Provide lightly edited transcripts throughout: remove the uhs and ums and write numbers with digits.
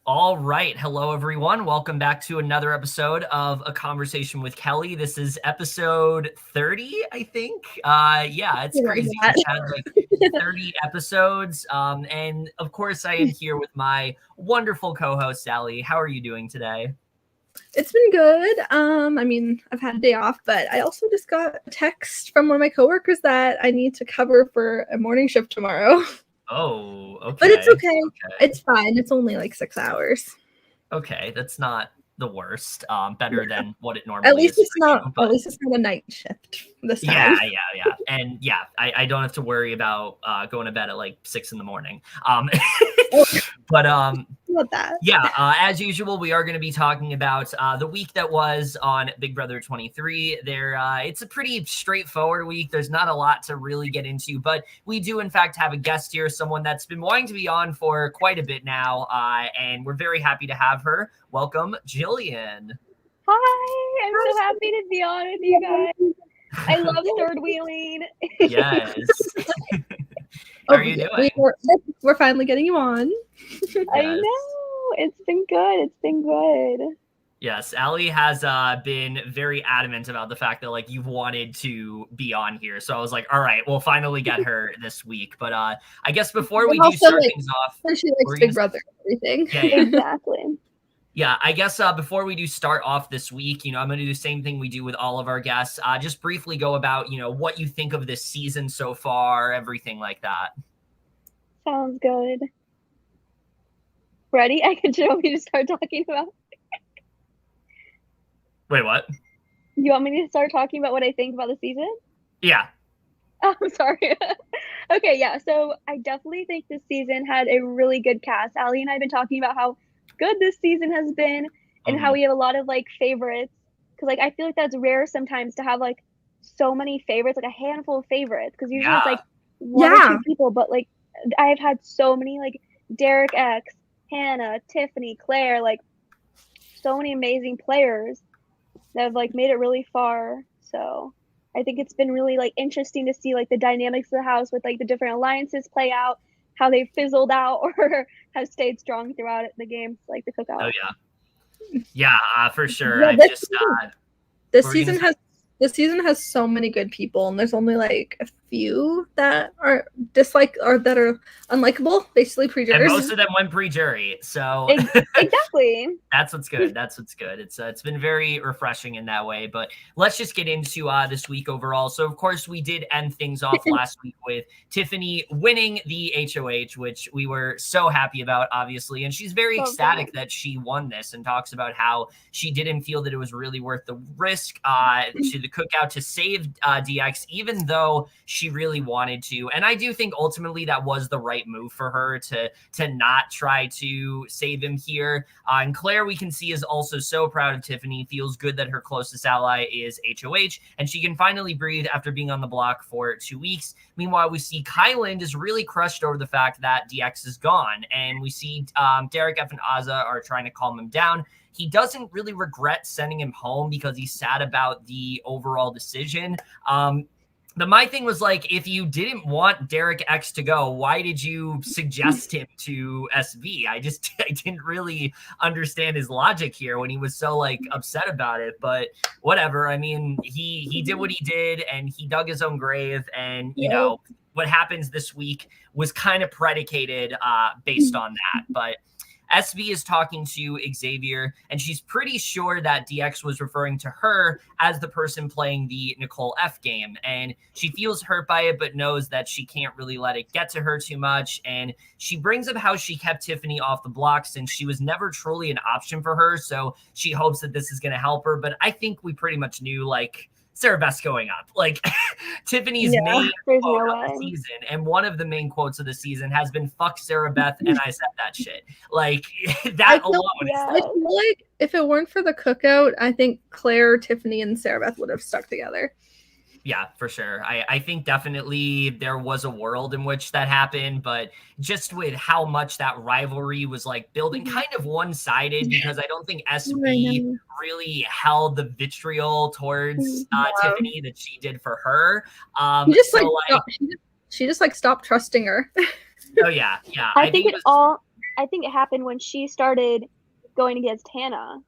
All right. Hello, everyone. Welcome back to another episode of A Conversation with Kely. This is episode 30, I think. Yeah, it's crazy. We've had like 30 episodes. And of course, I am here with my wonderful co-host, Sally. How are you doing today? It's been good. I've had a day off, but I also just got a text from one of my coworkers that I need to cover for a morning shift tomorrow. Oh, okay. But it's okay. It's fine. It's only like 6 hours. Okay, that's not the worst. Better than what it normally At least is. At least it's not a night shift this time. Yeah. And yeah, I don't have to worry about going to bed at like 6 a.m. But Not that. Yeah, as usual, we are going to be talking about the week that was on Big Brother 23. It's a pretty straightforward week. There's not a lot to really get into, but we do, in fact, have a guest here, someone that's been wanting to be on for quite a bit now, and we're very happy to have her. Welcome, Gillian. Hi, I'm so happy to be on with you guys. I love third wheeling. Yes. How are you doing? We're finally getting you on. Yes. I know. It's been good. Yes, Allie has been very adamant about the fact that like you've wanted to be on here. So I was like, all right, we'll finally get her this week. But I guess before we do start things off, she likes Big Brother and everything. Yeah. Exactly. Yeah, I guess before we do start off this week, I'm going to do the same thing we do with all of our guests. Just briefly go about, what you think of this season so far, everything like that. Sounds good. Ready? You want me to start talking about? Wait, what? You want me to start talking about what I think about the season? Yeah. Oh, I'm sorry. Okay, yeah. So I definitely think this season had a really good cast. Allie and I have been talking about how good this season has been and how we have a lot of like favorites, because like I feel like that's rare sometimes to have like so many favorites, like a handful of favorites, because usually it's like one or two people, but like I've had so many, like Derek X, Hannah, Tiffany, Claire, like so many amazing players that have like made it really far. So I think it's been really like interesting to see like the dynamics of the house with like the different alliances play out, how they fizzled out or have stayed strong throughout the game, like the cookout. Oh yeah, for sure. Yeah, this season has so many good people, and there's only like a few that are disliked or that are unlikable, basically pre-jury. And most of them went pre-jury, so exactly. That's what's good. It's been very refreshing in that way. But let's just get into this week overall. So of course we did end things off last week with Tiffany winning the HOH, which we were so happy about, obviously, and she's very ecstatic that she won this, and talks about how she didn't feel that it was really worth the risk to the cookout to save DX, even though she really wanted to. And I do think ultimately that was the right move for her to not try to save him here. And Claire, we can see, is also so proud of Tiffany, feels good that her closest ally is HOH, and she can finally breathe after being on the block for 2 weeks. Meanwhile, we see Kyland is really crushed over the fact that DX is gone, and we see Derek F and Azah are trying to calm him down. He doesn't really regret sending him home because he's sad about the overall decision. But my thing was like, if you didn't want Derek X to go, why did you suggest him to SV? I didn't really understand his logic here when he was so like upset about it. But whatever. I mean, he did what he did, and he dug his own grave. And what happens this week was kind of predicated based on that. But SV is talking to Xavier, and she's pretty sure that DX was referring to her as the person playing the Nicole F game. And she feels hurt by it, but knows that she can't really let it get to her too much. And she brings up how she kept Tiffany off the block since she was never truly an option for her. So she hopes that this is going to help her. But I think we pretty much knew, like, Sarah Beth's going up. Like, Tiffany's main quote of the season, and one of the main quotes of the season, has been "fuck Sarah Beth," and I said that shit. Like, that alone. I feel like if it weren't for the cookout, I think Claire, Tiffany, and Sarah Beth would have stuck together. Yeah, for sure. I think definitely there was a world in which that happened, but just with how much that rivalry was like building kind of one-sided, because I don't think SB really held the vitriol towards Tiffany that she did for her. She just stopped trusting her. Oh yeah. I think it all I think it happened when she started going against Hannah.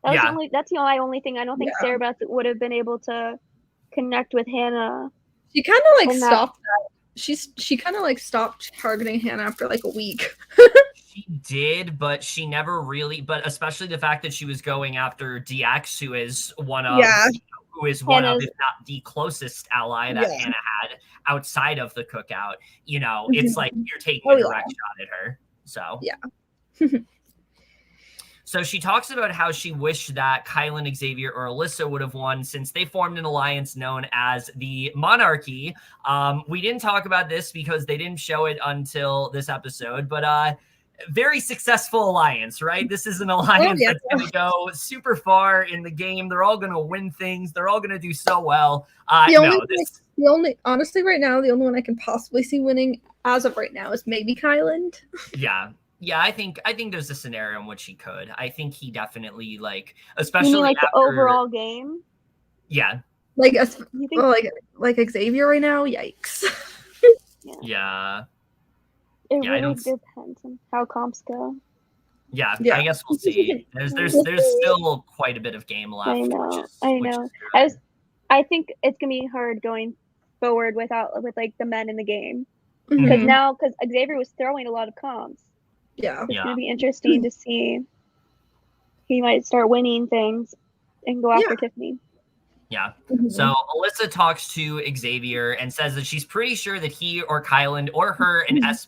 That's the only thing I don't think Sarah Beth would have been able to connect with Hannah. She kind of like stopped that. She kind of like stopped targeting Hannah after like a week. She did, but she never really. But especially the fact that she was going after DX, who is one of if not the closest ally that Hannah had outside of the cookout. You know, it's like you're taking a direct shot at her. So So she talks about how she wished that Kyland, Xavier, or Alyssa would have won since they formed an alliance known as the Monarchy. We didn't talk about this because they didn't show it until this episode, but very successful alliance, right? This is an alliance that's going to go super far in the game. They're all going to win things. They're all going to do so well. Honestly, right now, the only one I can possibly see winning as of right now is maybe Kyland. Yeah, I think there's a scenario in which he could. I think he definitely especially you mean after, the overall game. Yeah, like Xavier right now. Yikes. Yeah. It really depends on how comps go. Yeah, I guess we'll see. There's still quite a bit of game left. I know. I think it's gonna be hard going forward with the men in the game because Xavier was throwing a lot of comps. Yeah, it's gonna be interesting to see. He might start winning things and go after Tiffany. Yeah. So Alyssa talks to Xavier and says that she's pretty sure that he or Kyland or her and SB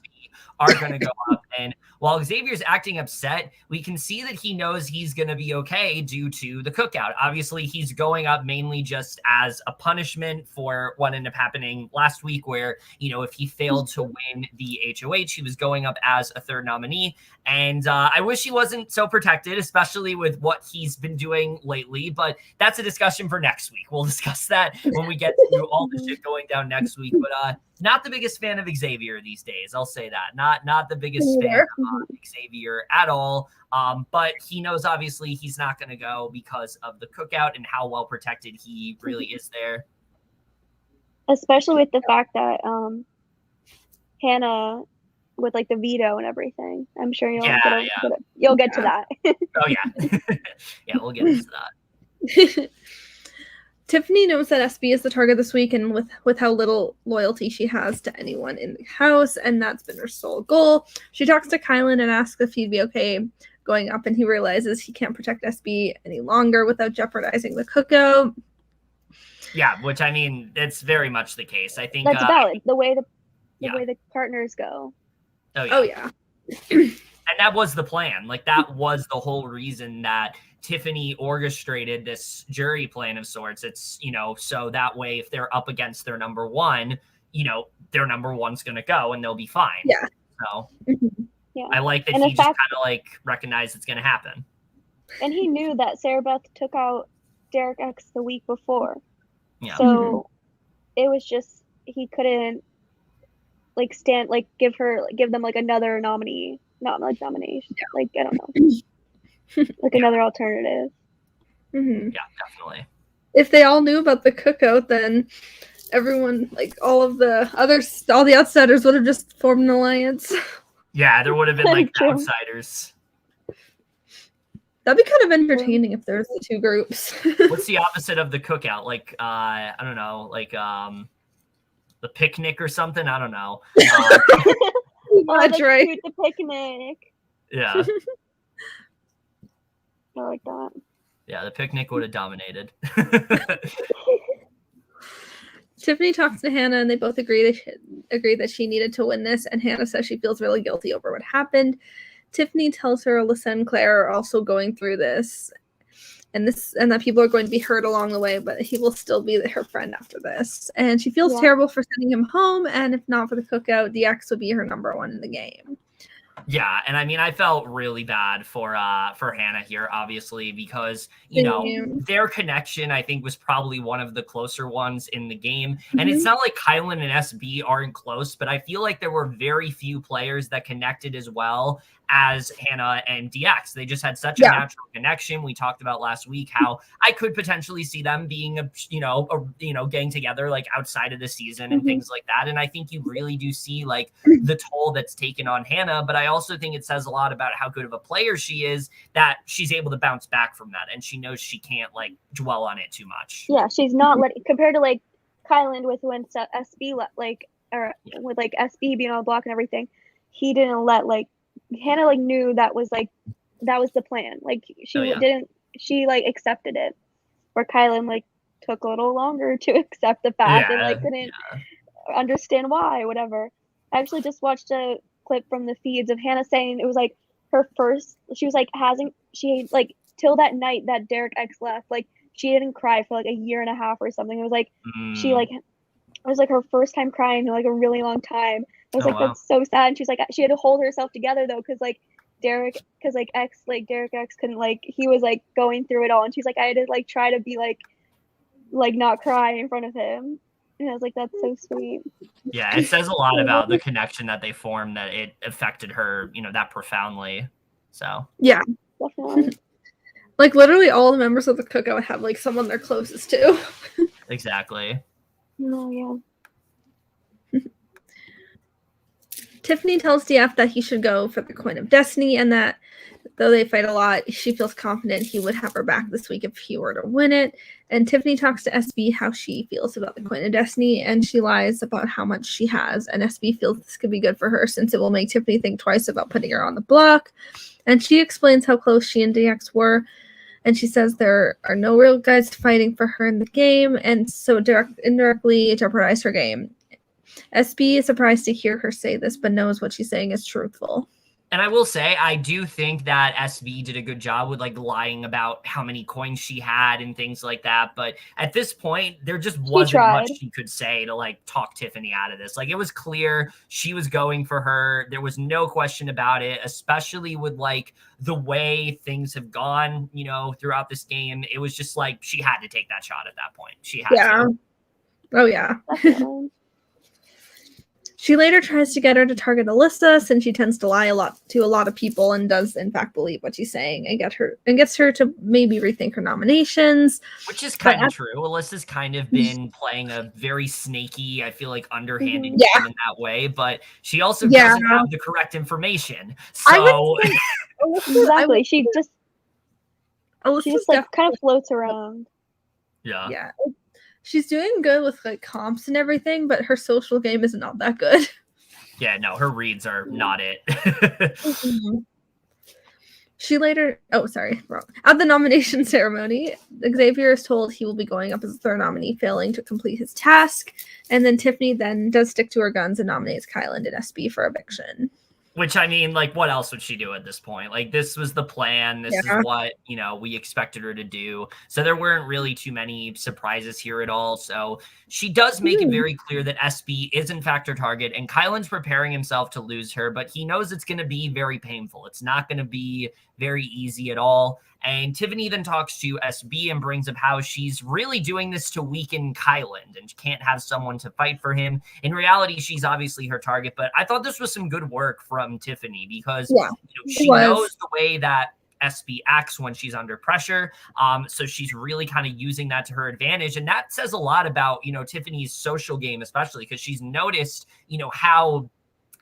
are going to go up. And while Xavier's acting upset, we can see that he knows he's going to be okay due to the cookout. Obviously, he's going up mainly just as a punishment for what ended up happening last week where, if he failed to win the HOH, he was going up as a third nominee. And I wish he wasn't so protected, especially with what he's been doing lately. But that's a discussion for next week. We'll discuss that when we get to all the shit going down next week. But not the biggest fan of Xavier these days. I'll say that. Not the biggest fan of Xavier at all. But he knows obviously he's not going to go because of the cookout and how well protected he really is there. Especially with the fact that Hannah with the veto and everything. I'm sure you'll get to that. Oh yeah. Yeah, we'll get into that. Tiffany knows that SB is the target this week, and with how little loyalty she has to anyone in the house, and that's been her sole goal. She talks to Kyland and asks if he'd be okay going up, and he realizes he can't protect SB any longer without jeopardizing the cookout. Yeah, which I mean, it's very much the case. I think that's valid. The way the partners go. Oh yeah. And that was the plan. That was the whole reason that Tiffany orchestrated this jury plan of sorts. It's, so that way if they're up against their number one, their number one's going to go and they'll be fine. Yeah. So I like that he just kind of recognized it's going to happen. And he knew that Sarah Beth took out Derek X the week before. Yeah. So it was just, he couldn't give them another nominee, nomination. I don't know. Another alternative. Yeah, definitely. If they all knew about the cookout, then everyone, all the outsiders would have just formed an alliance. Yeah, there would have been outsiders. That'd be kind of entertaining if there's the two groups. What's the opposite of the cookout? I don't know, the picnic or something? I don't know. That's right. The picnic. Yeah. I like that. Yeah, the picnic would have dominated. Tiffany talks to Hannah, and they both agree that she needed to win this, and Hannah says she feels really guilty over what happened. Tiffany tells her Alyssa and Claire are also going through this, and that people are going to be hurt along the way, but he will still be her friend after this. And she feels terrible for sending him home, and if not for the cookout, DX would be her number one in the game. Yeah, and I mean, I felt really bad for Hannah here, obviously, because their connection, I think, was probably one of the closer ones in the game. And it's not like Kyland and SB aren't close, but I feel like there were very few players that connected as well as Hannah and DX. They just had such a natural connection. We talked about last week how I could potentially see them being getting together like outside of the season and things like that. And I think you really do see like the toll that's taken on Hannah, but I also think it says a lot about how good of a player she is, that she's able to bounce back from that, and she knows she can't like dwell on it too much. Yeah, she's not compared to like Kyland with when SB with like SB being on the block and everything, he didn't let like Hannah like knew that was the plan. Like she like accepted it, where Kyland like took a little longer to accept the fact and like couldn't understand why, whatever. I actually just watched a clip from the feeds of Hannah saying it was like her first, she was like till that night that Derek X left, like she didn't cry for like a year and a half or something. It was like she like, it was like her first time crying in like a really long time. I was that's so sad. And she was like, she had to hold herself together though, because Derek X couldn't, like, he was like going through it all, and she's like, I had to like try to be like not cry in front of him. And I was like, that's so sweet. Yeah, it says a lot about the connection that they formed, that it affected her, that profoundly. So yeah, definitely. Like literally all the members of the cookout have like someone they're closest to. Exactly. No, yeah. Tiffany tells DF that he should go for the Coin of Destiny, and that though they fight a lot, she feels confident he would have her back this week if he were to win it. And Tiffany talks to SB how she feels about the Coin of Destiny, and she lies about how much she has. And SB feels this could be good for her since it will make Tiffany think twice about putting her on the block. And she explains how close she and DX were. And she says there are no real guys fighting for her in the game, and so indirectly jeopardize her game. SB is surprised to hear her say this, but knows what she's saying is truthful. And I will say, I do think that SB did a good job with like lying about how many coins she had and things like that. But at this point, there just wasn't much she could say to like talk Tiffany out of this. Like, it was clear she was going for her. There was no question about it, especially with like the way things have gone, throughout this game. It was just like she had to take that shot at that point. She had to. Oh, yeah. She later tries to get her to target Alyssa, since she tends to lie a lot of people and does in fact believe what she's saying, and gets her to maybe rethink her nominations. Which is kind of true. Alyssa's kind of been playing a very snaky, I feel like underhanded game in that way, but she also doesn't have the correct information. So exactly. She just like kind of floats around. Yeah. She's doing good with like comps and everything, but her social game is not that good. Yeah, no, her reads are not it. She later, wrong. At the nomination ceremony, Xavier is told he will be going up as the third nominee, failing to complete his task. And then Tiffany then does stick to her guns and nominates Kyland and SB for eviction. Which, I mean, like, what else would she do at this point? Like, this was the plan. This is what, we expected her to do. So there weren't really too many surprises here at all. So she does make it very clear that SB is, in fact, her target. And Kyland's preparing himself to lose her, but he knows it's going to be very painful. It's not going to be very easy at all. And Tiffany then talks to SB and brings up how she's really doing this to weaken Kyland and can't have someone to fight for him. In reality, she's obviously her target, but I thought this was some good work from Tiffany, because she knows the way that SB acts when she's under pressure. So she's really kind of using that to her advantage. And that says a lot about, Tiffany's social game, especially because she's noticed, how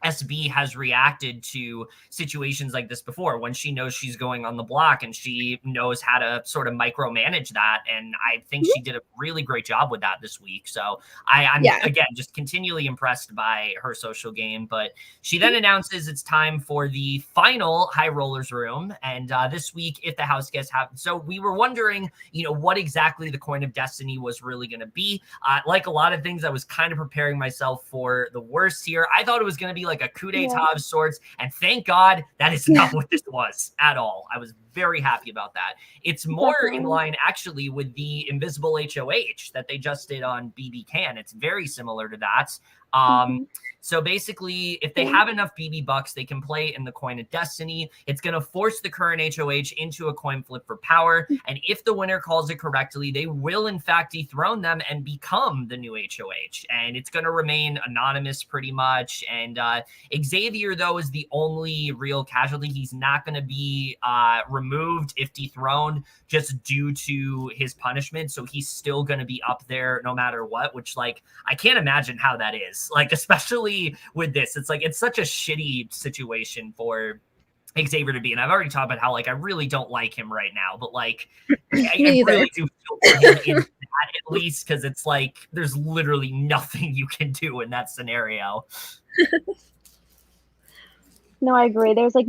SB has reacted to situations like this before, when she knows she's going on the block, and she knows how to sort of micromanage that. And I think she did a really great job with that this week. So I'm again, just continually impressed by her social game. But she then announces it's time for the final High Rollers room. And this week, if the house guests have, so we were wondering, what exactly the Coin of Destiny was really going to be. Like a lot of things, I was kind of preparing myself for the worst here. I thought it was going to be like a coup d'etat of sorts, and thank God that is not what this was at all. I was very happy about that. It's more in line actually with the Invisible HOH that they just did on BB Can. It's very similar to that. So basically, if they have enough BB bucks, they can play in the Coin of Destiny. It's going to force the current HOH into a coin flip for power. And if the winner calls it correctly, they will in fact dethrone them and become the new HOH. And it's going to remain anonymous pretty much. And Xavier, though, is the only real casualty. He's not going to be removed if dethroned just due to his punishment. So he's still going to be up there no matter what, which, like, I can't imagine how that is. Like, especially with this, it's like, it's such a shitty situation for Xavier to be. And I've already talked about how, like, I really don't like him right now, but like, I really do feel for him in that at least, because it's like, there's literally nothing you can do in that scenario. No, I agree. There's like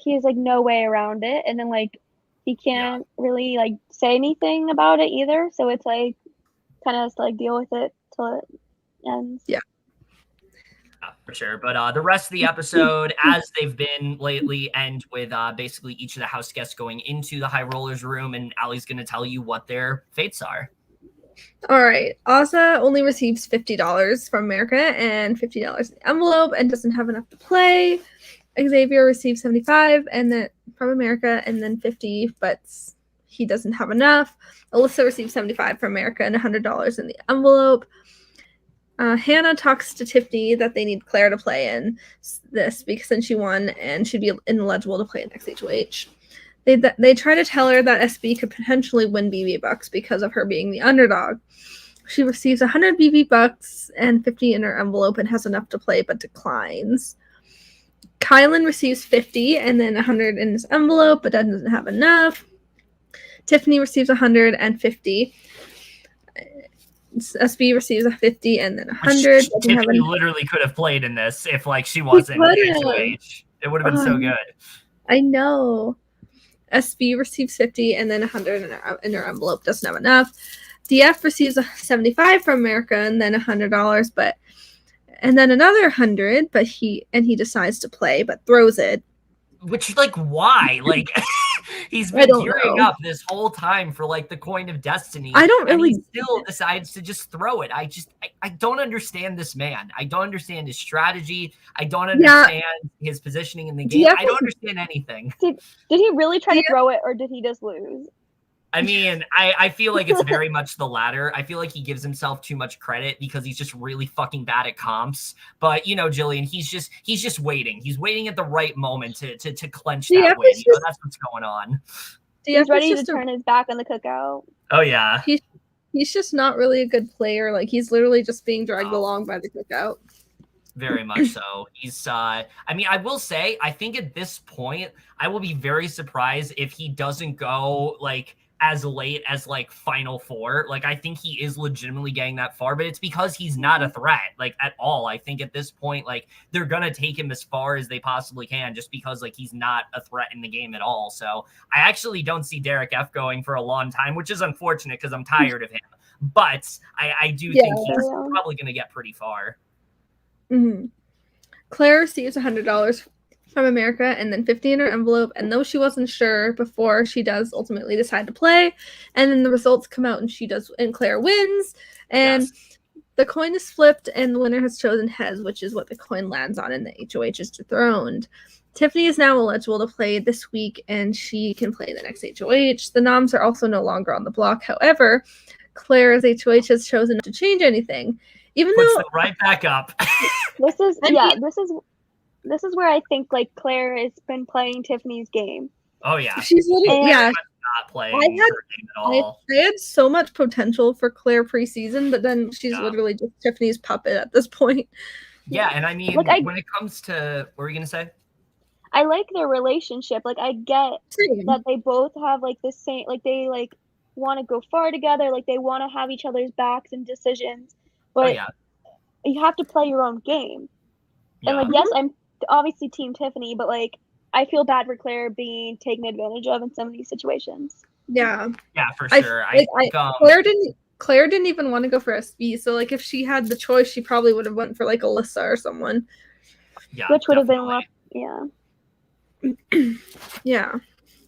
he's like no way around it. And then like, he can't really like say anything about it either. So it's like, kind of has to like deal with it till it ends. Yeah. For sure. But the rest of the episode, as they've been lately, end with basically each of the house guests going into the High Rollers room, and Allie's going to tell you what their fates are. All right. Azah only receives $50 from America and $50 in the envelope and doesn't have enough to play. Xavier receives $75 and then from America and then $50, but he doesn't have enough. Alyssa receives $75 from America and $100 in the envelope. Hannah talks to Tiffany that they need Claire to play in this because since she won and she'd be ineligible to play in next HOH. They try to tell her that SB could potentially win BB bucks because of her being the underdog. She receives 100 BB bucks and 50 in her envelope and has enough to play but declines. Kyland receives 50 and then 100 in his envelope but doesn't have enough. Tiffany receives 150. SB receives a 50 and then 100. Tiffany literally could have played in this if like she wasn't HOH. It would have been so good. I know. SB receives 50 and then 100 in her envelope. Doesn't have enough. DF receives a 75 from America and then $100, and then another 100, but he decides to play but throws it. Which, like, why? Like, he's been gearing up this whole time for, like, the Coin of Destiny. I don't really... And he still decides to just throw it. I don't understand this man. I don't understand his strategy. I don't understand his positioning in the game. I don't understand anything. Did he really try to throw it, or did he just lose? I mean, I feel like it's very much the latter. I feel like he gives himself too much credit because he's just really fucking bad at comps. But, you know, Gillian, he's just waiting. He's waiting at the right moment to clench that win. You know, that's what's going on. He's ready to turn his back on the cookout. Oh, yeah. He's just not really a good player. Like, he's literally just being dragged along by the cookout. Very much so. He's, I mean, I will say, I think at this point, I will be very surprised if he doesn't go, like, as late as like Final Four. Like, I think he is legitimately getting that far, but it's because he's not a threat, like, at all. I think at this point, like, they're gonna take him as far as they possibly can just because, like, he's not a threat in the game at all. So I actually don't see Derek F going for a long time, which is unfortunate because I'm tired of him. But I do think he's probably gonna get pretty far. Claire receives $100 from America and then 50 in her envelope, and though she wasn't sure before, she does ultimately decide to play, and then the results come out and Claire wins, and the coin is flipped and the winner has chosen heads, which is what the coin lands on, and the HOH is dethroned. Tiffany is now eligible to play this week and she can play the next HOH. The noms are also no longer on the block. However, Claire's HOH has chosen not to change anything, even Puts though them right back up. This is where I think like Claire has been playing Tiffany's game. Oh yeah, she's literally not playing her game at all. I had so much potential for Claire preseason, but then she's literally just Tiffany's puppet at this point. Yeah, and I mean, when it comes to, what were you gonna say? I like their relationship. Like, I get that they both have like the same, like they like want to go far together. Like they want to have each other's backs and decisions, but you have to play your own game. And like, yes, I'm obviously team Tiffany, but like I feel bad for Claire being taken advantage of in some of these situations. Yeah, for sure. Claire didn't even want to go for SB, so like if she had the choice, she probably would have went for like Alyssa or someone. Yeah, which would have been yeah.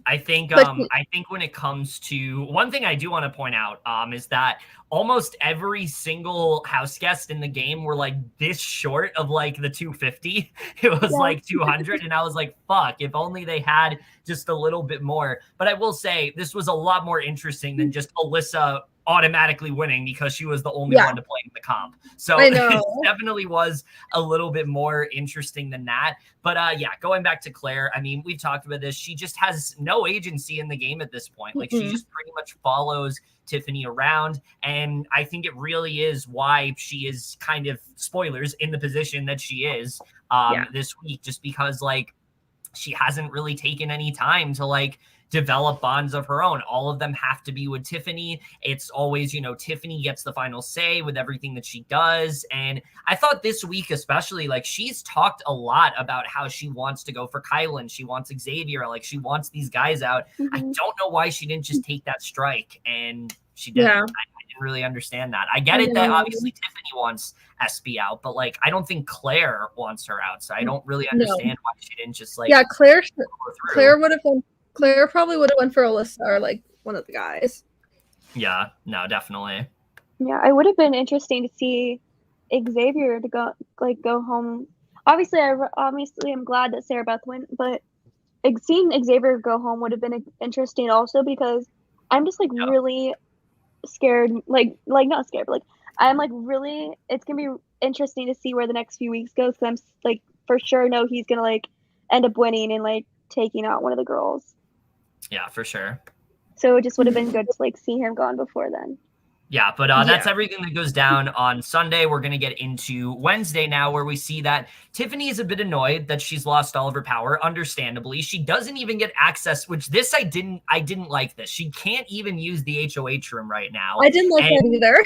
I think But I think when it comes to one thing I do want to point out is that almost every single house guest in the game were like this short of like the 250. It was like 200 and I was like, fuck, if only they had just a little bit more. But I will say this was a lot more interesting than just Alyssa automatically winning because she was the only one to play in the comp. So it definitely was a little bit more interesting than that. But yeah, going back to Claire, I mean, we've talked about this. She just has no agency in the game at this point. Like she just pretty much follows Tiffany around. And I think it really is why she is kind of, spoilers, in the position that she is this week, just because like she hasn't really taken any time to like develop bonds of her own. All of them have to be with Tiffany. It's always, you know, Tiffany gets the final say with everything that she does. And I thought this week, especially, like she's talked a lot about how she wants to go for Kyland. She wants Xavier. Like she wants these guys out. I don't know why she didn't just take that strike, and she didn't. I didn't really understand that. I get it that obviously Tiffany wants SB out, but like I don't think Claire wants her out. So I don't really understand why she didn't just like Claire would have been Claire probably would have went for Alyssa or like one of the guys. Yeah, no, definitely. Yeah, it would have been interesting to see Xavier to go home. Obviously, I'm glad that Sarah Beth went, but seeing Xavier go home would have been interesting also because I'm just like really scared, like not scared, but like I'm like really. It's gonna be interesting to see where the next few weeks goes because I'm like for sure know he's gonna like end up winning and like taking out one of the girls. Yeah, for sure. So it just would have been good to like see him gone before then. Yeah, but that's everything that goes down on Sunday. We're going to get into Wednesday now, where we see that Tiffany is a bit annoyed that she's lost all of her power, understandably. She doesn't even get access, which this I didn't like this. She can't even use the HOH room right now. I didn't like that either.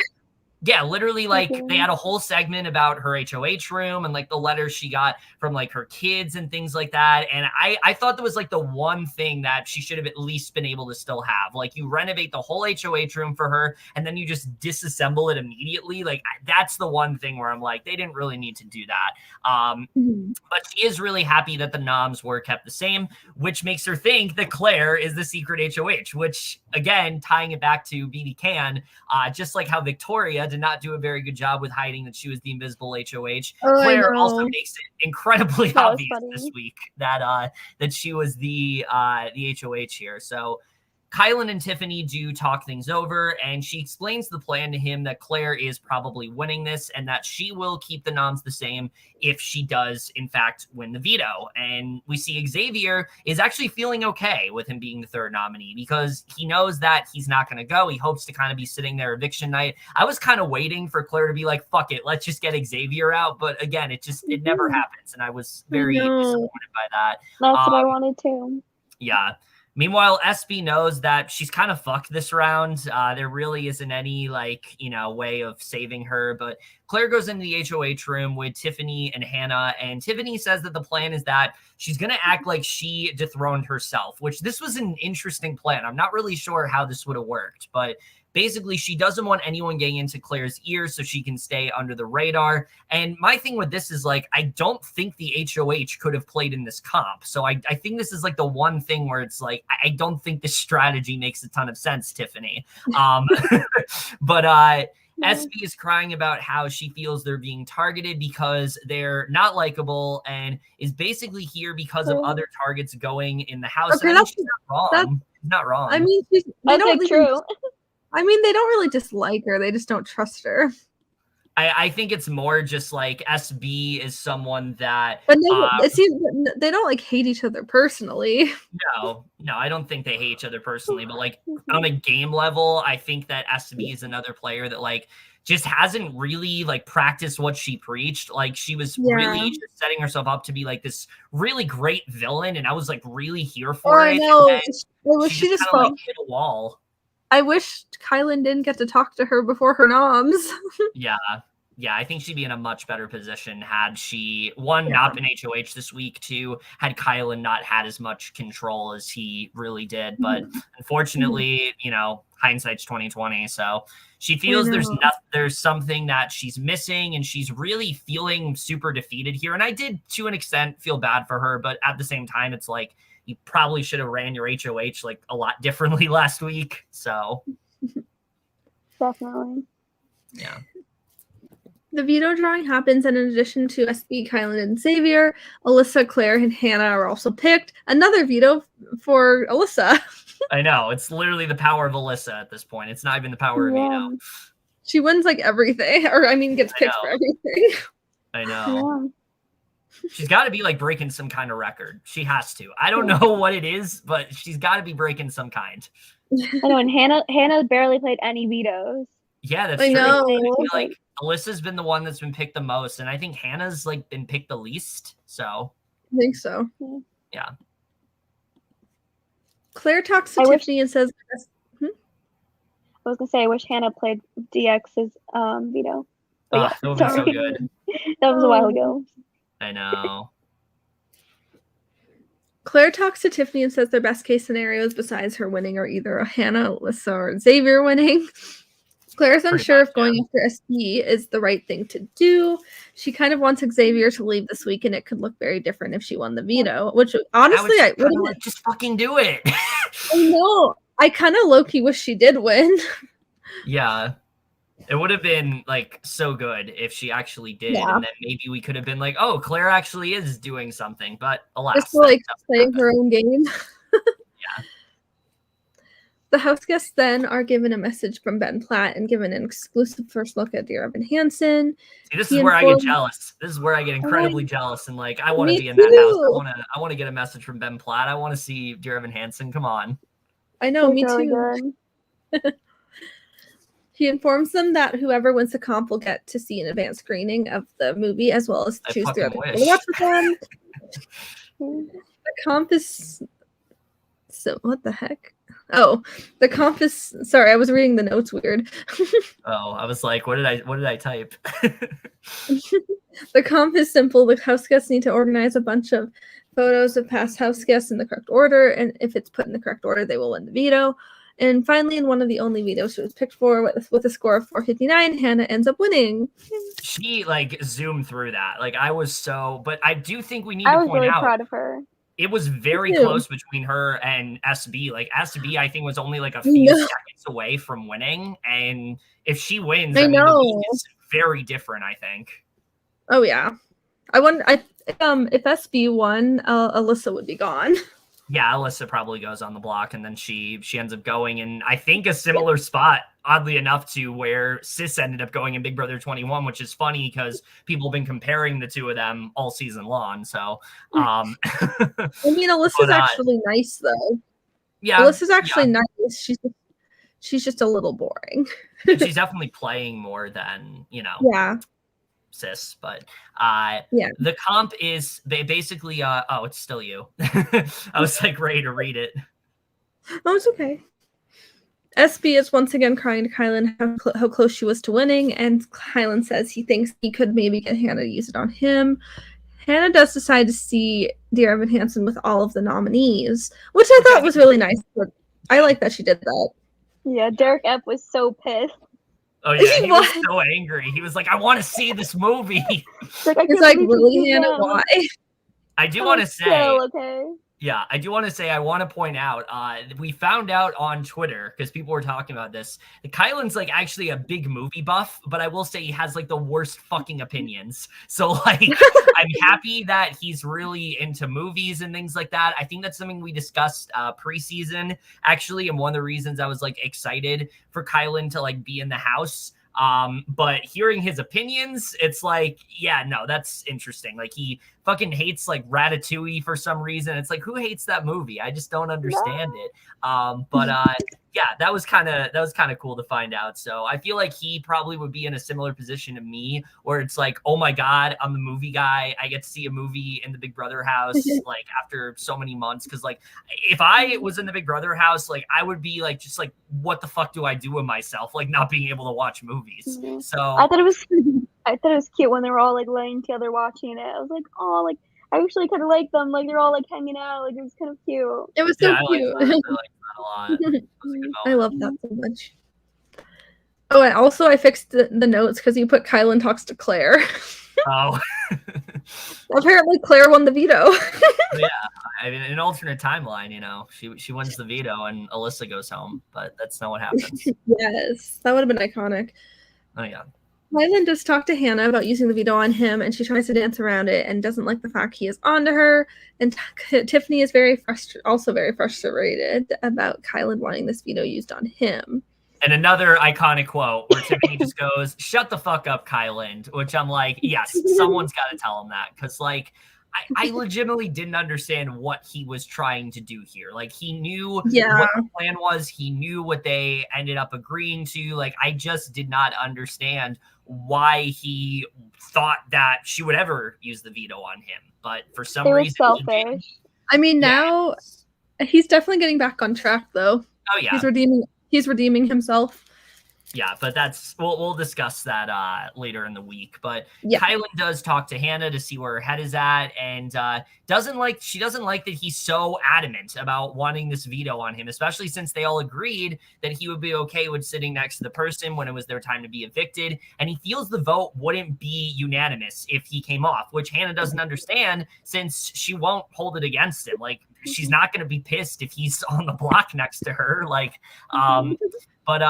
Yeah, literally, like, they had a whole segment about her HOH room and, like, the letters she got from, like, her kids and things like that. And I thought that was, like, the one thing that she should have at least been able to still have. Like, you renovate the whole HOH room for her, and then you just disassemble it immediately. Like, that's the one thing where I'm like, they didn't really need to do that. But she is really happy that the noms were kept the same, which makes her think that Claire is the secret HOH, which, again, tying it back to BB Can, just like how Victoria did not do a very good job with hiding that she was the invisible HOH. Claire also makes it incredibly obvious this week that she was the HOH here. So Kyland and Tiffany do talk things over, and she explains the plan to him that Claire is probably winning this and that she will keep the noms the same if she does, in fact, win the veto. And we see Xavier is actually feeling okay with him being the third nominee because he knows that he's not going to go. He hopes to kind of be sitting there eviction night. I was kind of waiting for Claire to be like, fuck it, let's just get Xavier out. But again, it never happens. And I was very disappointed by that. That's what I wanted to. Yeah. Meanwhile, SB knows that she's kind of fucked this round. There really isn't any, like, you know, way of saving her. But Claire goes into the HOH room with Tiffany and Hannah. And Tiffany says that the plan is that she's going to act like she dethroned herself, which this was an interesting plan. I'm not really sure how this would have worked. But basically, she doesn't want anyone getting into Claire's ears so she can stay under the radar. And my thing with this is, like, I don't think the HOH could have played in this comp. So I think this is, like, the one thing where it's, like, I don't think this strategy makes a ton of sense, Tiffany. But SB is crying about how she feels they're being targeted because they're not likable and is basically here because of other targets going in the house. Okay, I mean, she's not wrong. She's not wrong. I mean, that's true. I mean, they don't really dislike her. They just don't trust her. I think it's more just like SB is someone that... But they don't like hate each other personally. No, I don't think they hate each other personally. But like on a game level, I think that SB is another player that like just hasn't really like practiced what she preached. Like she was really just setting herself up to be like this really great villain. And I was like really here for it. I know. She just kind of like hit a wall. I wish Kyland didn't get to talk to her before her noms. Yeah. Yeah, I think she'd be in a much better position had she, one, not been HOH this week, two, had Kyland not had as much control as he really did. But unfortunately, you know, hindsight's 2020. So she feels there's something that she's missing, and she's really feeling super defeated here. And I did, to an extent, feel bad for her, but at the same time, it's like you probably should have ran your HOH like a lot differently last week. So definitely. Yeah. The veto drawing happens, and in addition to SB, Kyland, and Xavier, Alyssa, Claire, and Hannah are also picked. Another veto for Alyssa. I know. It's literally the power of Alyssa at this point. It's not even the power of veto. She wins like everything, or I mean, gets picked for everything. I know. Yeah. She's got to be like breaking some kind of record. She has to. I don't know what it is, but she's got to be breaking some kind. I know, and Hannah barely played any vetoes. Yeah, that's true. I feel like Alyssa's been the one that's been picked the most, and I think Hannah's like been picked the least. So I think so. Yeah. Claire talks to Tiffany and says, I was gonna say I wish Hannah played DX's veto. That would be so good. That was a while ago. I know. Claire talks to Tiffany and says their best case scenarios besides her winning are either a Hannah, Alyssa, or Xavier winning. Claire's unsure if going after SB is the right thing to do. She kind of wants Xavier to leave this week, and it could look very different if she won the veto, which honestly, I would just fucking do it. I know. I kind of low-key wish she did win. Yeah. It would have been like so good if she actually did, and then maybe we could have been like, oh, Claire actually is doing something, but alas. Just to, like, playing her own game. Yeah. The house guests then are given a message from Ben Platt and given an exclusive first look at Dear Evan Hansen. See, this is where I get jealous. This is where I get incredibly jealous, and like I want to be in that house. I want to get a message from Ben Platt. I want to see Dear Evan Hansen. Come on. I know, me too. He informs them that whoever wins the comp will get to see an advanced screening of the movie, as well as choose the other people to watch with them. The comp is so what the heck? Oh, the comp is sorry, I was reading the notes weird. Oh, I was like, what did I type? The comp is simple. The house guests need to organize a bunch of photos of past house guests in the correct order, and if it's put in the correct order, they will win the veto. And finally, in one of the only vetoes she was picked for with a score of 459, Hannah ends up winning. She like zoomed through that. Like I was but I do think we need to point out. I was really proud of her. It was very close between her and SB. Like SB, I think was only like a few seconds away from winning. And if she wins, I mean, the league is very different, I think. Oh yeah. If SB won, Alyssa would be gone. Yeah, Alyssa probably goes on the block, and then she ends up going in, I think, a similar spot, oddly enough, to where Sis ended up going in Big Brother 21, which is funny because people have been comparing the two of them all season long. So, I mean, Alyssa's actually nice, though. Yeah, Alyssa's actually nice. She's just a little boring. She's definitely playing more than, Sis, but the comp is basically it's still you. I was like ready to read it. Oh, it's okay. SB is once again crying to Kyland how close she was to winning, and Kyland says he thinks he could maybe get Hannah to use it on him. Hannah does decide to see Dear Evan Hansen with all of the nominees, which I thought was really nice. But I like that she did that. Yeah, Derek F was so pissed. Oh yeah, he was so angry. He was like, "I want to see this movie." It's like, really, Hannah? Why? I do want to say, okay. Yeah, I do want to say, I want to point out, we found out on Twitter, because people were talking about this, Kyland's like actually a big movie buff, but I will say he has like the worst fucking opinions. So like, I'm happy that he's really into movies and things like that. I think that's something we discussed preseason, actually, and one of the reasons I was like excited for Kyland to like be in the house. But hearing his opinions, it's like, yeah, no, that's interesting. Like he fucking hates like Ratatouille for some reason. It's like, who hates that movie? I just don't understand it. Yeah, that was kind of cool to find out. So I feel like he probably would be in a similar position to me, where it's like, oh my God, I'm the movie guy. I get to see a movie in the Big Brother house, like after so many months. Cause like, if I was in the Big Brother house, like I would be like, just like, what the fuck do I do with myself? Like not being able to watch movies. So I thought it was I thought it was cute when they were all like laying together watching it. I was like, oh, like I actually kind of like them. Like they're all like hanging out. Like it was kind of cute. It was so Yeah, cute. I like that a lot. That was a good I moment. love that so much. Oh, and also I fixed the notes because you put Kyland talks to Claire. Oh. Apparently Claire won the veto. Yeah, I mean, in an alternate timeline, you know, she wins the veto and Alyssa goes home, but that's not what happens. Yes, that would have been iconic. Oh yeah. Kyland just talked to Hannah about using the veto on him, and she tries to dance around it and doesn't like the fact he is onto her. And Tiffany is also very frustrated about Kyland wanting this veto used on him. And another iconic quote where Tiffany just goes, "Shut the fuck up, Kyland," which I'm like, yes, someone's got to tell him that, because like I legitimately didn't understand what he was trying to do here. Like he knew what the plan was. He knew what they ended up agreeing to. Like I just did not understand why he thought that she would ever use the veto on him. But for some reason, selfish. I mean, now he's definitely getting back on track, though. Oh yeah, he's redeeming himself. Yeah, but that's we'll discuss that later in the week. But Kyland does talk to Hannah to see where her head is at, and she doesn't like that he's so adamant about wanting this veto on him, especially since they all agreed that he would be okay with sitting next to the person when it was their time to be evicted, and he feels the vote wouldn't be unanimous if he came off, which Hannah doesn't understand since she won't hold it against him. Like she's not going to be pissed if he's on the block next to her. Like, but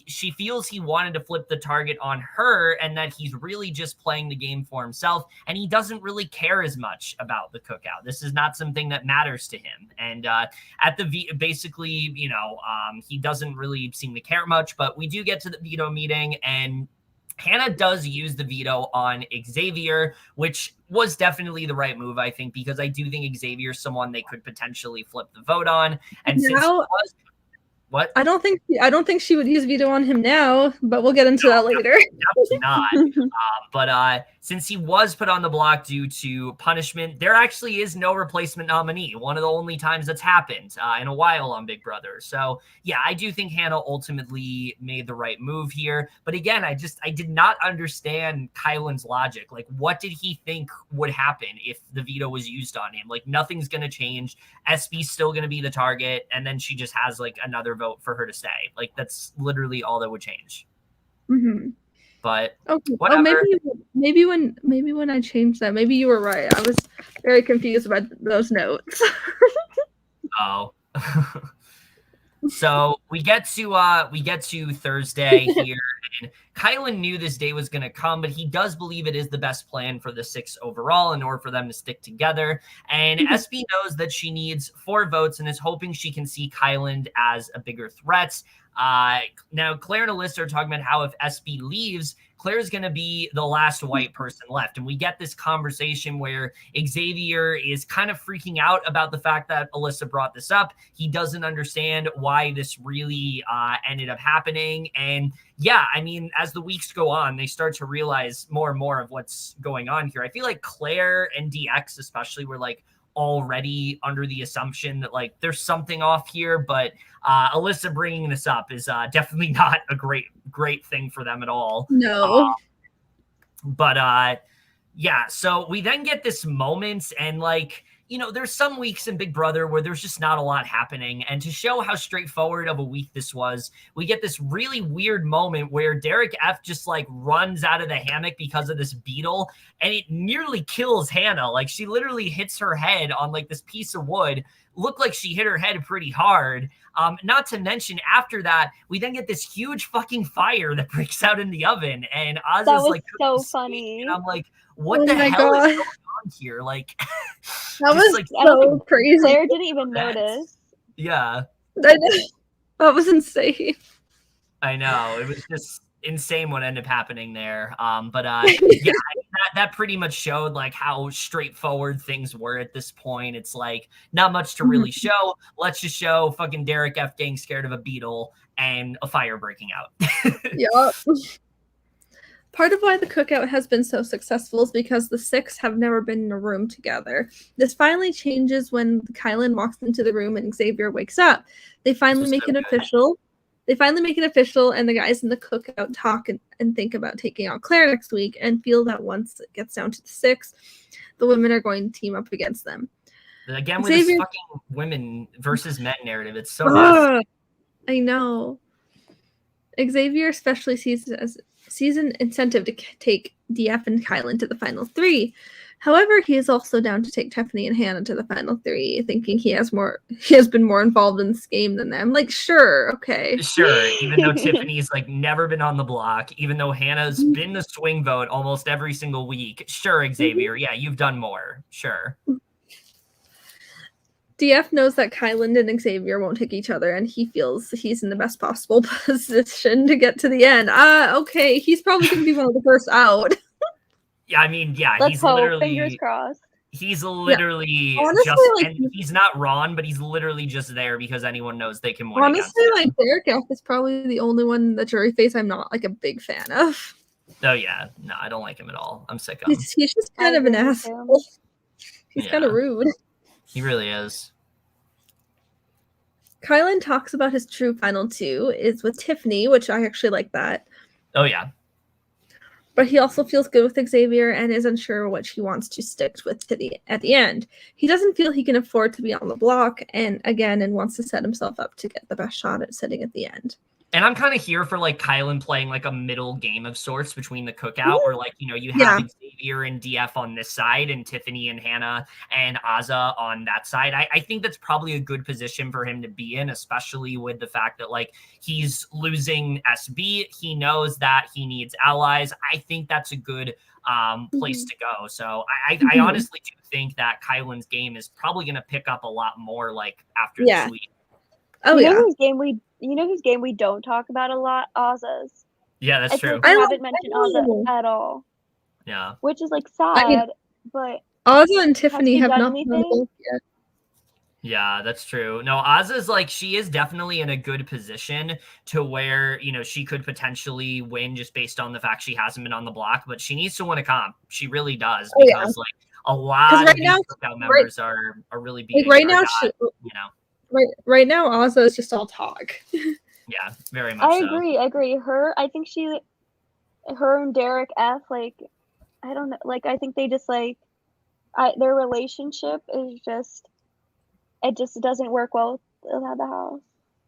she feels he wanted to flip the target on her and that he's really just playing the game for himself. And he doesn't really care as much about the cookout. This is not something that matters to him. And basically, you know, he doesn't really seem to care much, but we do get to the veto meeting, and Hannah does use the veto on Xavier, which was definitely the right move, I think, because I do think Xavier is someone they could potentially flip the vote on. And since he was... What? I don't think she would use veto on him now, but we'll get into that later. Definitely not. But since he was put on the block due to punishment, there actually is no replacement nominee. One of the only times that's happened in a while on Big Brother. So yeah, I do think Hannah ultimately made the right move here. But again, I did not understand Kyland's logic. Like, what did he think would happen if the veto was used on him? Like, nothing's going to change. SB's still going to be the target, and then she just has like another vote for her to stay. Like, that's literally all that would change. Mm-hmm. But whatever. Maybe when I changed that, maybe you were right. I was very confused about those notes. Oh. So we get to Thursday here, and Kyland knew this day was going to come, but he does believe it is the best plan for the 6 overall in order for them to stick together. And SB knows that she needs 4 votes and is hoping she can see Kyland as a bigger threat. Now Claire and Alyssa are talking about how if SB leaves, Claire's going to be the last white person left. And we get this conversation where Xavier is kind of freaking out about the fact that Alyssa brought this up. He doesn't understand why this really ended up happening. And yeah, I mean, as the weeks go on, they start to realize more and more of what's going on here. I feel like Claire and DX especially were like already under the assumption that like there's something off here, but Alyssa bringing this up is definitely not a great thing for them at all. No. But yeah, so we then get this moment, and like, you know, there's some weeks in Big Brother where there's just not a lot happening. And to show how straightforward of a week this was, we get this really weird moment where Derek F just like runs out of the hammock because of this beetle, and it nearly kills Hannah. Like, she literally hits her head on like this piece of wood. Looked like she hit her head pretty hard. Not to mention, after that, we then get this huge fucking fire that breaks out in the oven, and Azah's that was like so funny. And I'm like, what the hell is going on here? Like, that was like so crazy. Claire didn't even notice. Yeah, that was insane. I know, it was just insane what ended up happening there. But yeah, that pretty much showed like how straightforward things were at this point. It's like not much to really show. Let's just show fucking Derek F getting scared of a beetle and a fire breaking out. Yep. Part of why the cookout has been so successful is because the 6 have never been in a room together. This finally changes when Kyland walks into the room and Xavier wakes up. They finally make it official. They finally make it official, and the guys in the cookout talk and think about taking out Claire next week and feel that once it gets down to the 6, the women are going to team up against them. Again, with this Xavier- fucking women versus men narrative, it's so nasty. I know. Xavier especially sees an incentive to take DF and Kyland to the final 3. However, he is also down to take Tiffany and Hannah to the final 3, thinking he has been more involved in this game than them. Like, sure, okay. Sure, even though Tiffany's like never been on the block, even though Hannah's been the swing vote almost every single week. Sure, Xavier, yeah, you've done more. Sure. DF knows that Kyland and Xavier won't take each other, and he feels he's in the best possible position to get to the end. Okay, he's probably going to be one of the first out. Yeah, I mean, yeah, Let's he's hope. literally Fingers crossed. He's literally Honestly, just, like, and he's not Ron, but he's literally just there because anyone knows they can win. Honestly, like, Derek F is probably the only one in the jury face I'm not like a big fan of. Oh yeah, no, I don't like him at all. I'm sick of him. He's just kind of an asshole. He's kind of rude. He really is. Kyland talks about his true final 2 is with Tiffany, which I actually like that. Oh yeah. But he also feels good with Xavier and is unsure what he wants to stick with at the end. He doesn't feel he can afford to be on the block and wants to set himself up to get the best shot at sitting at the end. And I'm kind of here for like Kyland playing like a middle game of sorts between the cookout, where like, you know, you have Xavier and DF on this side and Tiffany and Hannah and Azah on that side. I think that's probably a good position for him to be in, especially with the fact that like he's losing SB. He knows that he needs allies. I think that's a good place to go. So I honestly do think that Kyland's game is probably going to pick up a lot more like after this week. Oh, you know whose game we don't talk about a lot? Azah's. Yeah, that's true. I haven't mentioned Azah at all. Yeah. Which is like sad, but Azah and Tiffany have not done yet. Yeah, that's true. No, Azah's like, she is definitely in a good position to where, you know, she could potentially win just based on the fact she hasn't been on the block, but she needs to win a comp. She really does, because like a lot of these members are really beating right now, you know. Right now, Azah is just all talk. Yeah, very much. I agree. Her and Derek F, like, I don't know, like, I think they just like, their relationship is just, it just doesn't work well at the house.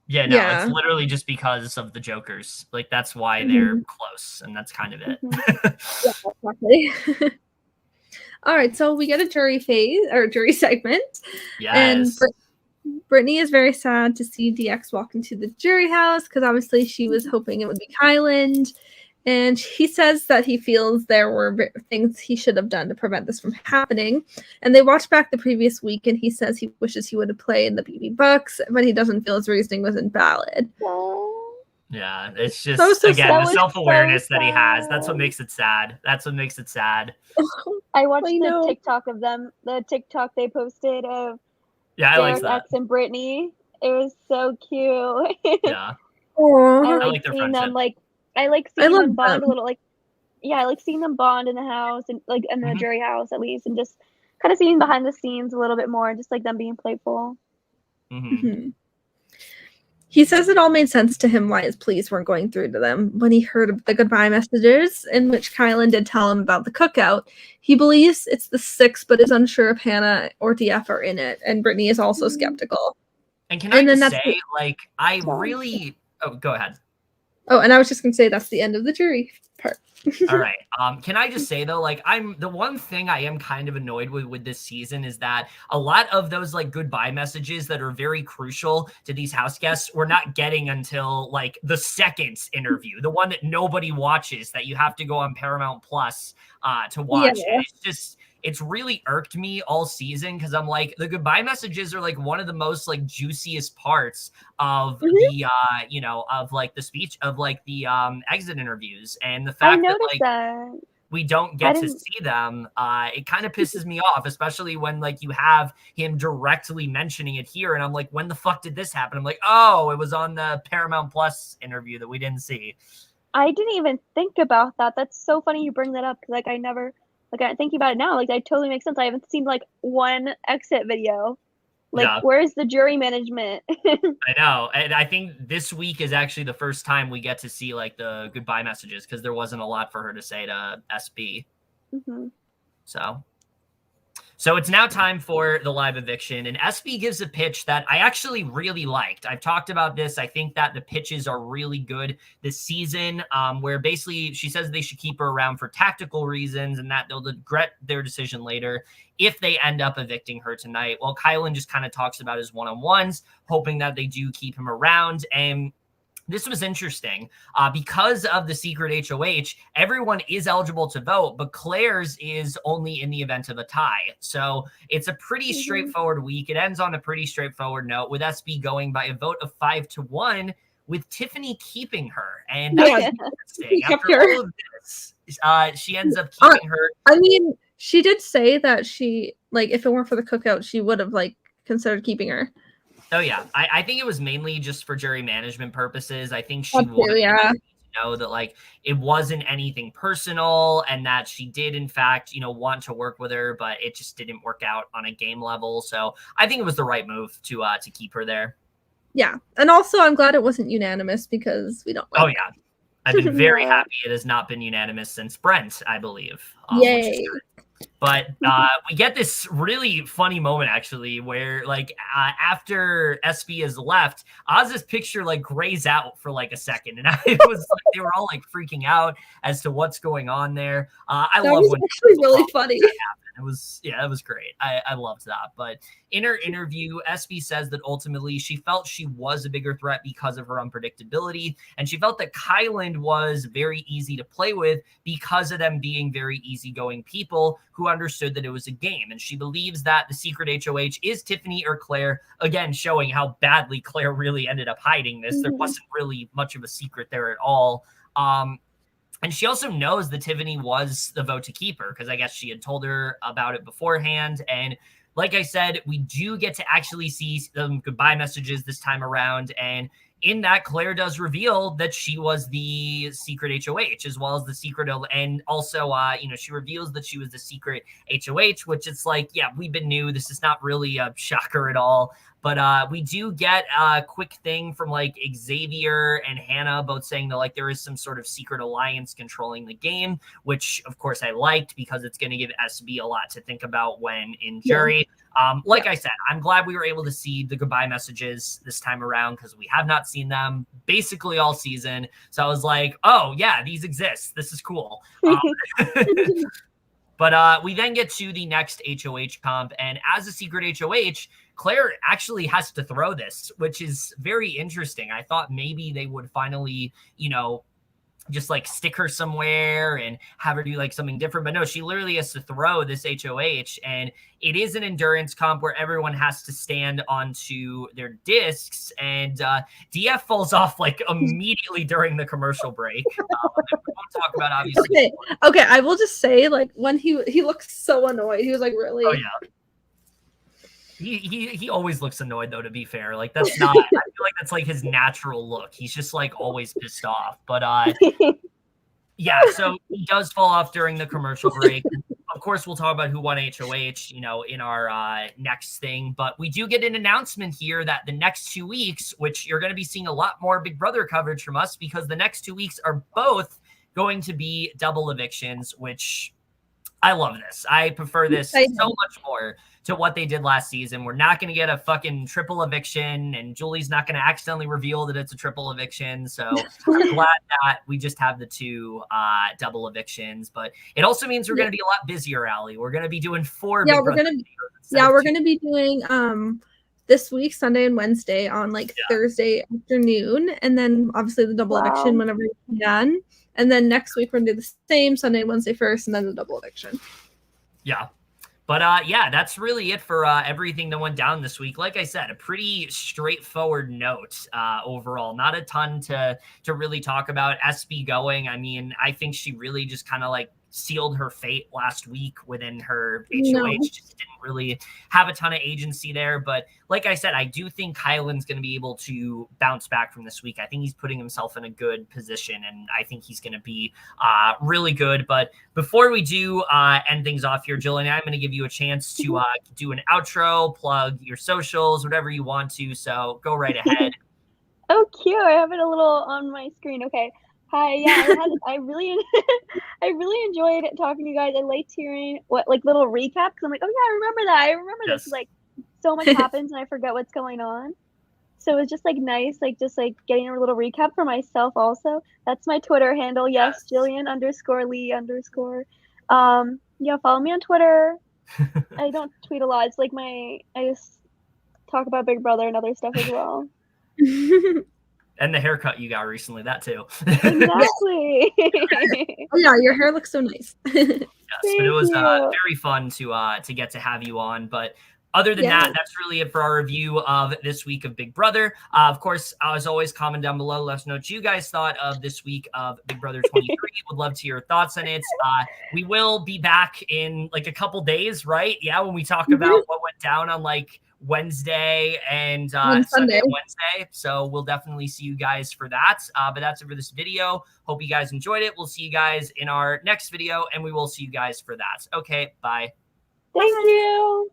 Yeah, no, it's literally just because of the Jokers. Like, that's why they're close, and that's kind of it. Yeah, exactly. All right, so we get a jury segment. Yes. And Brittany is very sad to see DX walk into the jury house because obviously she was hoping it would be Kyland. And he says that he feels there were things he should have done to prevent this from happening. And they watched back the previous week, and he says he wishes he would have played in the BB Bucks, but he doesn't feel his reasoning was invalid. Yeah, it's just, again, the self-awareness that he has. That's what makes it sad. I watched the TikTok of them, the TikTok they posted of I like that. X and Brittany. It was so cute. Yeah. I like their seeing friendship. them, like, I like seeing them bond a little, like, I like seeing them bond in the house and like in the jury house at least, and just kind of seeing behind the scenes a little bit more, just like them being playful. He says it all made sense to him why his pleas weren't going through to them when he heard the goodbye messages in which Kyland did tell him about the cookout. He believes it's the 6th, but is unsure if Hannah or DF are in it, and Brittany is also skeptical. And can I just say, like, I really... Oh, go ahead. Oh, and I was just going to say that's the end of the jury part. All right. Can I just say, though, like, the one thing I am kind of annoyed with this season is that a lot of those, like, goodbye messages that are very crucial to these house guests we're not getting until, like, the second interview, the one that nobody watches, that you have to go on Paramount Plus to watch. Yeah. And it's really irked me all season, because I'm like, the goodbye messages are like one of the most like juiciest parts of the you know, of like the speech of like the exit interviews, and the fact that we don't get to see them, it kind of pisses me off, especially when like you have him directly mentioning it here, and I'm like, when the fuck did this happen? I'm like, oh, it was on the Paramount Plus interview that we didn't see. I didn't even think about that. That's so funny you bring that up, because like I never. Like, I'm thinking about it now, like, that totally makes sense. I haven't seen, like, one exit video. Like, Yeah. where's the jury management? I know. And I think this week is actually the first time we get to see like the goodbye messages because there wasn't a lot for her to say to SB. Mm-hmm. So it's now time for the live eviction, and SB gives a pitch that I actually really liked. I've talked about this. I think that the pitches are really good this season, where basically she says they should keep her around for tactical reasons and that they'll regret their decision later if they end up evicting her tonight. Well, Kyland just kind of talks about his one-on-ones, hoping that they do keep him around. And this was interesting because of the secret HOH. Everyone is eligible to vote, but Claire's is only in the event of a tie. So it's a pretty straightforward week. It ends on a pretty straightforward note with SB going by a vote of 5-1 with Tiffany keeping her. And that's interesting. After all of this, she ends up keeping her. I mean, she did say that she, like, if it weren't for the cookout, she would have, like, considered keeping her. Oh, yeah. I think it was mainly just for jury management purposes. I think she wanted to know that, like, it wasn't anything personal and that she did, in fact, want to work with her, but it just didn't work out on a game level. So I think it was the right move to keep her there. Yeah. And also, I'm glad it wasn't unanimous because we don't like yeah. I've been very happy it has not been unanimous since Brent, I believe. Yay. But we get this really funny moment, actually, where, like, after SB has left, Azah's picture, like, grays out for, like, a second. And it was like they were all, like, freaking out as to what's going on there. I love when actually really funny. It was great. I loved that. But in her interview, SB says that ultimately she felt she was a bigger threat because of her unpredictability. And she felt that Kyland was very easy to play with because of them being very easygoing people who understood that it was a game. And she believes that the secret HOH is Tiffany or Claire, again, showing how badly Claire really ended up hiding this. There wasn't really much of a secret there at all. And she also knows that Tiffany was the vote to keep her because I guess she had told her about it beforehand. And like I said, we do get to actually see some goodbye messages this time around. And in that, Claire does reveal that she was the secret HOH as well as the secret. And also, she reveals that she was the secret HOH, which it's like, yeah, we've been new. This is not really a shocker at all. But we do get a quick thing from like Xavier and Hannah both saying that like there is some sort of secret alliance controlling the game, which of course I liked because it's going to give SB a lot to think about when in jury. I said, I'm glad we were able to see the goodbye messages this time around because we have not seen them basically all season. So I was like, oh yeah, these exist. This is cool. But we then get to the next HOH comp, and as a secret HOH, Claire actually has to throw this, which is very interesting. I thought maybe they would finally, just like stick her somewhere and have her do like something different. But no, she literally has to throw this HOH, and it is an endurance comp where everyone has to stand onto their discs, and DF falls off like immediately during the commercial break. We won't talk about obviously. Okay. I will just say, like, when he looks so annoyed, he was like, really? Oh yeah. He always looks annoyed though, to be fair. Like that's not I feel like that's like his natural look. He's just like always pissed off. But yeah, so he does fall off during the commercial break. Of course, we'll talk about who won HOH, in our next thing. But we do get an announcement here that the next 2 weeks, which you're going to be seeing a lot more Big Brother coverage from us because the next 2 weeks are both going to be double evictions, which I love this. I prefer this so much more to what they did last season. We're not going to get a fucking triple eviction, and Julie's not going to accidentally reveal that it's a triple eviction. So I'm glad that we just have the 2 double evictions. But it also means we're going to be a lot busier, Allie. We're going to be doing 4 we're going to be doing this week, Sunday and Wednesday on Thursday afternoon, and then obviously the double eviction whenever we can. And then next week we're going to do the same Sunday, Wednesday first, and then the double eviction. Yeah. But that's really it for everything that went down this week. Like I said, a pretty straightforward note overall. Not a ton to really talk about. SB going, I mean, I think she really just kind of like sealed her fate last week within her HOH. No. Just didn't really have a ton of agency there. But like I said, I do think Kyland's going to be able to bounce back from this week. I think he's putting himself in a good position, and I think he's going to be really good. But before we do end things off here, Gillian, I'm going to give you a chance to do an outro, plug your socials, whatever you want to. So go right ahead. Oh, cute. I have it a little on my screen. Okay. Hi. Yeah, I really enjoyed talking to you guys. I liked hearing little recaps, because I'm like, oh yeah, I remember that. I remember this. Like, so much happens and I forget what's going on. So it's just nice, just getting a little recap for myself also. That's my Twitter handle. Yes, Gillian_Leigh_. Yeah, follow me on Twitter. I don't tweet a lot. It's I just talk about Big Brother and other stuff as well. And the haircut you got recently, that too. Exactly. Oh yeah, your hair looks so nice. Yes, but it was very fun to get to have you on. But other than that, that's really it for our review of this week of Big Brother. Of course, as always, comment down below. Let us know what you guys thought of this week of Big Brother 23. Would love to hear your thoughts on it. We will be back in a couple days, right? Yeah, when we talk about what went down on Wednesday and Sunday and Wednesday. So we'll definitely see you guys for that. But that's it for this video. Hope you guys enjoyed it. We'll see you guys in our next video, and we will see you guys for that. Okay, bye. Thank you.